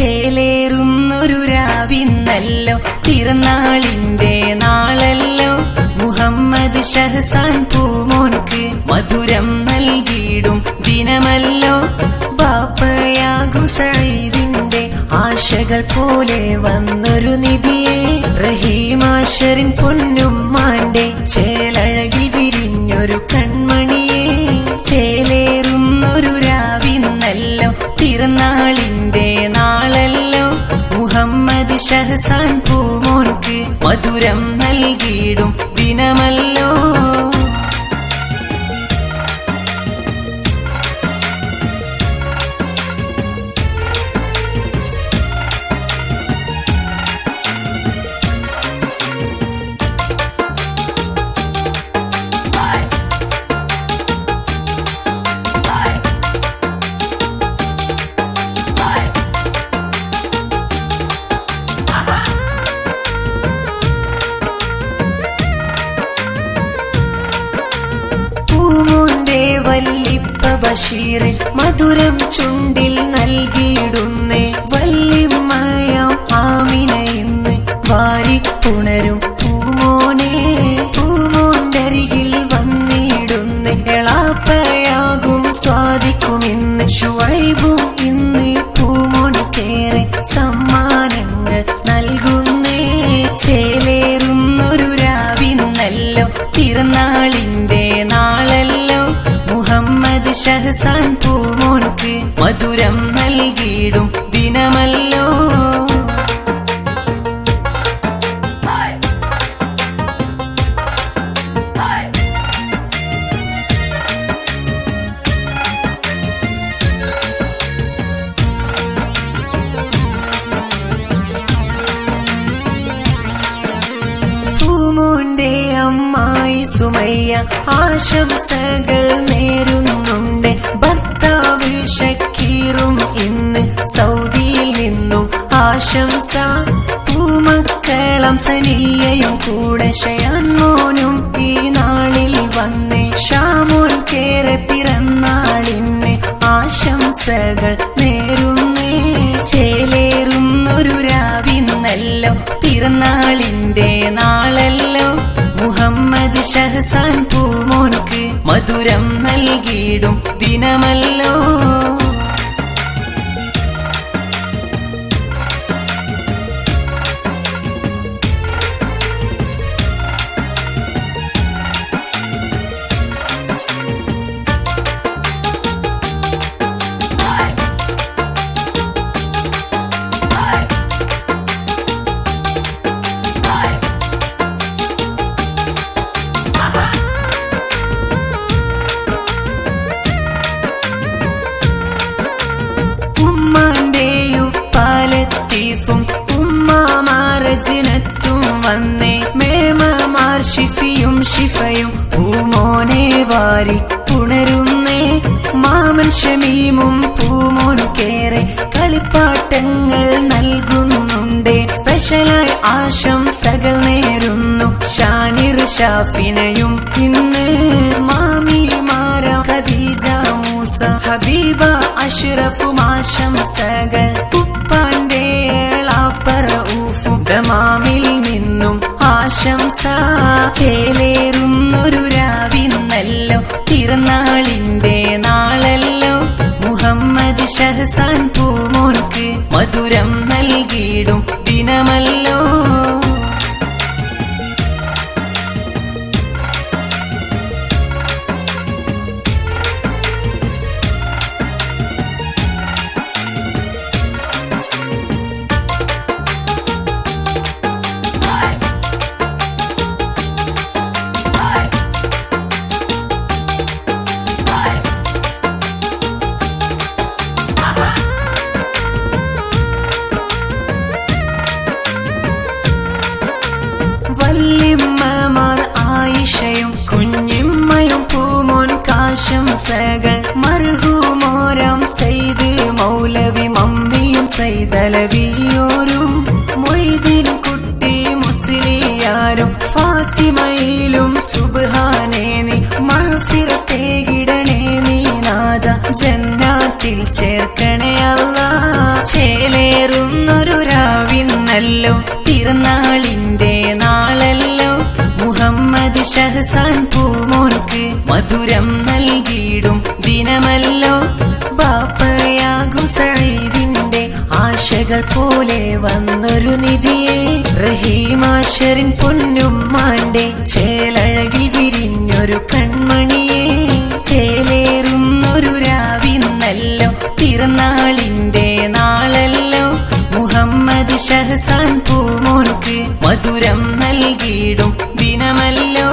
ചേലേറുന്നൊരു രാവിന്നല്ലോ പിറന്നാളിന്റെ നാളല്ലോ മുഹമ്മദ് ഷഹസാൻ പൂമോൻക്ക് മധുരം നൽകിയിടും ദിനമല്ലോ ബാപ്പയാകും സഈദിന്റെ ആശകൾ പോലെ വന്നൊരു നിധിയെ റഹീമാശരിൻ പൊന്നുമ്മാന്റെ ചേലഴകിൽ വിരിഞ്ഞൊരു കൺമണിയെ ചേലേറുന്നൊരു രാവിന്നല്ലോ പിറന്നാളിന്റെ നാളല്ലോ മുഹമ്മദ് ഷഹസാൻ പൂമോൻക്ക് മധുരം നൽകിയിടും ദിനമല്ലോ വല്ലിപ്പ ബഷീർ മധുരം ചുണ്ടിൽ നൽകിയിടുന്നേ വല്ലിമ്മയാം ആമിന ഇന്ന് വാരിപ്പുണരും പൂമോനെ പൂമോണ്ടരികിൽ വന്നിടുന്നേ എളാപ്പയാകും സ്വാദിക്കുമിന്ന് ശുഐബും ഇന്ന് പൂമോനിക്കേറെ സമ്മാനങ്ങൾ നൽകുന്നേ ചേലേറുന്നൊരു രാവിന്നല്ലോ പിറന്നാളിന്റെ നാളല്ലോ മുഹമ്മദ് ഷഹസാൻ പൂമോൻക്ക് മധുരം നൽകിയിടും ദിനമല്ലോ പൂമോന്റെ അമ്മായി സുമയ്യ ആശംസകൾ നേരുന്നുണ്ട് ഭർത്താവ് ഷക്കീറും ഇന്ന് സൗദിയിൽ നിന്നും ആശംസ പൂമക്കളം സനിയയും കൂടെ ഷയാൻ മോനും ഈ നാളിൽ വന്ന് ഷാമോൻ കേറെ പിറന്നാളിന് ആശംസകൾ നേരുന്നേ ചേലേറുന്നൊരു രാവിന്നല്ലോ പിറന്നാളിന്റെ നാളല്ലോ മുഹമ്മദ് ഷഹസാൻ പൂമോൻക്ക് മധുരം നൽകിയിടും ദിനമല്ലോ ഉമ്മാമാരജിനത്തും വന്നേ മേമമാർ ഷിഫിയും ഷിഫയും പൂമോനെ വാരി പുണരുന്നേ മാമൻ ഷമീമും പൂമോൻ കേറെ കളിപ്പാട്ടങ്ങൾ നൽകുന്നുണ്ട് സ്പെഷ്യലായി ആശംസകൾ നേരുന്നു ഷാനിർ ഷാഫിനയും ഇന്ന് മാമിമാരാം ഖദീജ മൂസ ഹബീബ അഷ്റഫും ആശംസകൾ ഉപ്പാന്റെ ദമാമിൽ നിന്നും ആശംസ ചേലേറുന്നൊരു രാവിന്നല്ലോ പിറന്നാളിന്റെ നാളല്ലോ മുഹമ്മദ് ഷഹസാൻ പൂമോൻക്ക് മധുരം നൽകിയിടും ദിനമല്ലോ വല്ലിമ്മമാർ ആയിഷയും കുഞ്ഞിമ്മയും പൂമോൻ കാശംസകൾ മർഹൂമോരം സയ്യിദ് മൗലവി മമ്മിയും സൈദലവിയോരും മൊയ്തീൻ കുട്ടി മുസ്ലിയാരും ഫാത്തിമയിലും സുബ്ഹാനേ നീ മഗ്ഫിറത്തേകിടണേ നീ നാദ ജന്നാത്തിൽ ചേർക്കണേ അല്ലാ. ചേലേറുന്നൊരു രാവിന്നല്ലോ, പിറന്നാളിന്റെ നാളല്ലോ. മുഹമ്മദ് ഷഹസാൻ പൂമോൻക്ക് മധുരം നൽകിയിടും ദിനമല്ലോ. ബാപ്പയാകും സഈദിന്റെ ആശകൾ പോലെ വന്നൊരു നിധിയെ, റഹീമാശരിൻ പൊന്നുമ്മാന്റെ ചേലഴകിൽ വിരിഞ്ഞൊരു കൺമണിയെ. ചേലേറുന്നൊരു രാവിന്നല്ലോ, പിറന്നാളിന്റെ നാളല്ലോ. മുഹമ്മദ് ഷഹസാൻ പൂമോൻക്ക് മധുരം നൽകിയിടും ദിനമല്ലോ.